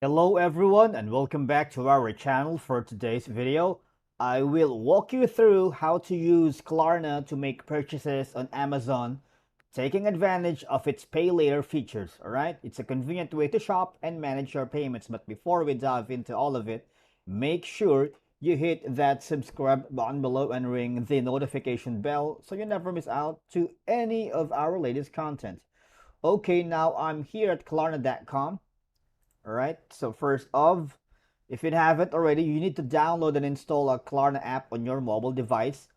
Hello everyone and welcome back to our channel. For today's video, I will walk you through how to use Klarna to make purchases on Amazon, taking advantage of its pay later features. Alright, it's a convenient way to shop and manage your payments. But before we dive into all of it, make sure you hit that subscribe button below and ring the notification bell so you never miss out to any of our latest content. Okay, now I'm here at Klarna.com. All right. So first off, if you haven't already, you need to download and install a Klarna app on your mobile device.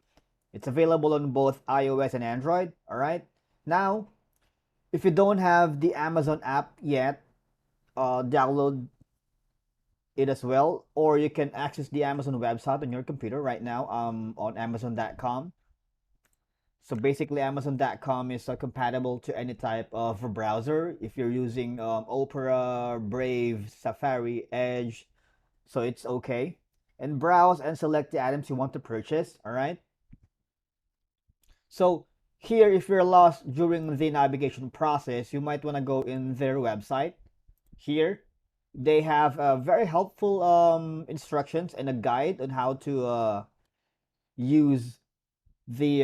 It's available on both iOS and Android. All right. Now, if you don't have the Amazon app yet, download it as well, or you can access the Amazon website on your computer right now on Amazon.com. So basically, Amazon.com is compatible to any type of browser. If you're using Opera, Brave, Safari, Edge, so it's okay. And browse and select the items you want to purchase. All right. So here, if you're lost during the navigation process, you might want to go in their website. Here, they have very helpful instructions and a guide on how to use the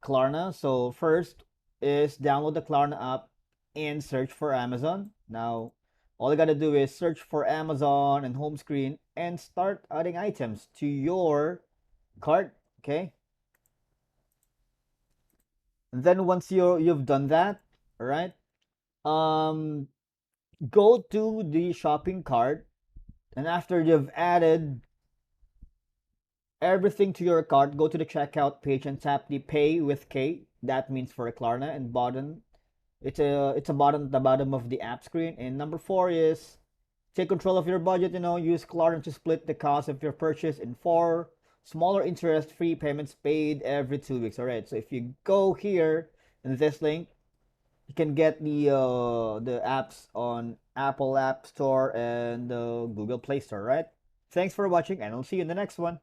Klarna. So first is download the Klarna app and search for Amazon. Now, all you gotta do is search for Amazon and home screen and start adding items to your cart. Okay. And then once you've done that, all right, um, go to the shopping cart, and after you've added everything to your cart, go to the checkout page and tap the Pay with K. That means for a Klarna, and button. It's a button at the bottom of the app screen. And number four is take control of your budget. Use Klarna to split the cost of your purchase in four smaller interest-free payments paid every 2 weeks. All right. So if you go here in this link, you can get the apps on Apple App Store and Google Play Store. Right. Thanks for watching, and I'll see you in the next one.